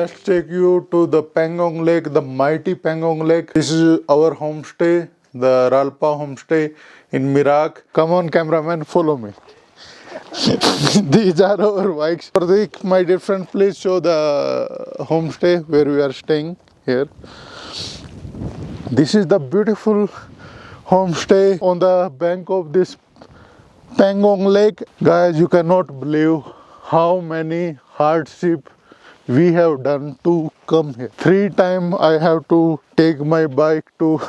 let's take you to the Pangong Lake, the mighty Pangong Lake. This is our homestay, the Ralpa homestay in Mirak. Come on, cameraman, follow me. These are our bikes. Pratik, my dear friend, please show the homestay where we are staying here. This is the beautiful homestay on the bank of this Pangong Lake. Guys, you cannot believe how many hardships we have done to come here. 3 times I have to take my bike to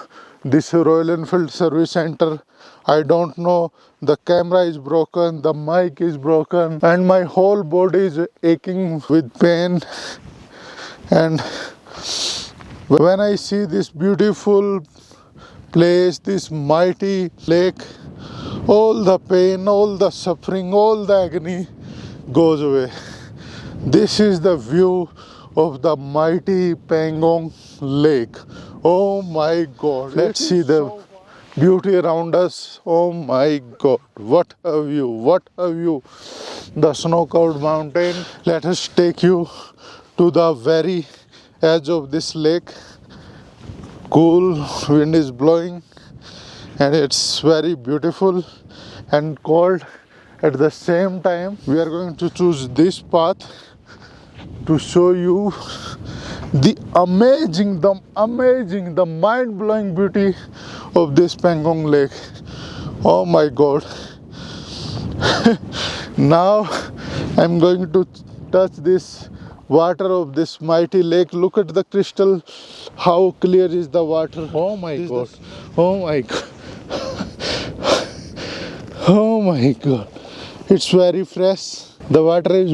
this Royal Enfield service center. I don't know, the camera is broken, the mic is broken, and my whole body is aching with pain. And when I see this beautiful place, this mighty lake, all the pain, all the suffering, all the agony goes away. This is the view of the mighty Pangong Lake. Oh my God, let's see the beauty around us. Oh my God, what a view, what a view. The snow-covered mountain. Let us take you to the very edge of this lake. Cool wind is blowing and it's very beautiful and cold at the same time. We are going to choose this path to show you the amazing, the mind-blowing beauty of this Pangong Lake. Oh my God. Now I'm going to touch this water of this mighty lake. Look at the crystal, how clear is the water. Oh my God. Oh my God. Oh my God. It's very fresh. The water is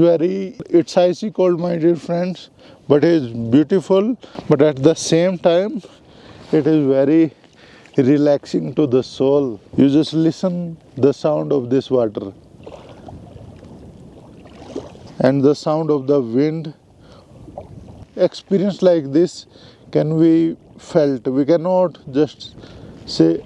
it's icy cold, my dear friends, but it is beautiful. But at the same time, it is very relaxing to the soul. You just listen the sound of this water and the sound of the wind. Experience like this can be felt. We cannot just say,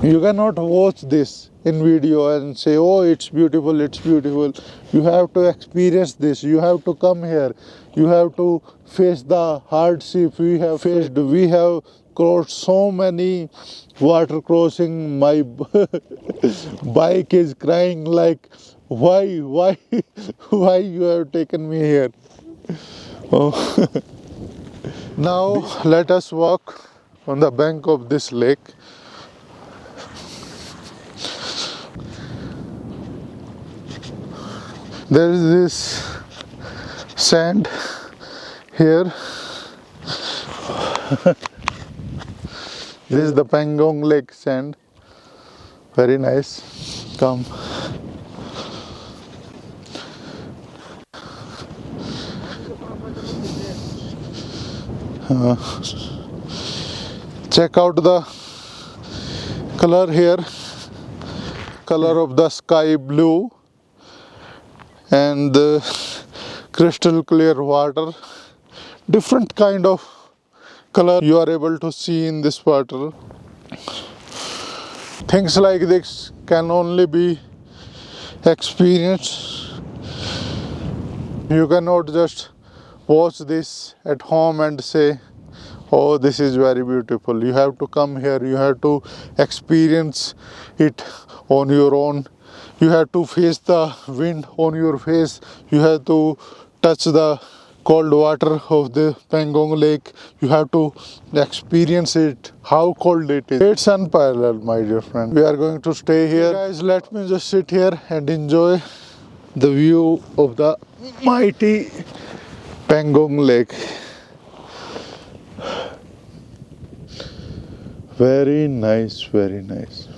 you cannot watch this in video and say, oh, it's beautiful, it's beautiful. You have to experience this. You have to come here. You have to face the hardship we have faced. We have crossed so many water crossing. My bike is crying like, why you have taken me here? Oh. Now let us walk on the bank of this lake. There is this sand here. This is the Pangong Lake sand. Very nice. Come. Check out the color here. Color of the sky blue and the crystal clear water. Different kind of color you are able to see in this water. Things like this can only be experienced. You cannot just watch this at home and say, oh, this is very beautiful. You have to come here, you have to experience it on your own. You have to face the wind on your face. You have to touch the cold water of the Pangong Lake. You have to experience it, how cold it is. It's unparalleled, my dear friend. We are going to stay here. Guys, let me just sit here and enjoy the view of the mighty Pangong Lake. Very nice, very nice.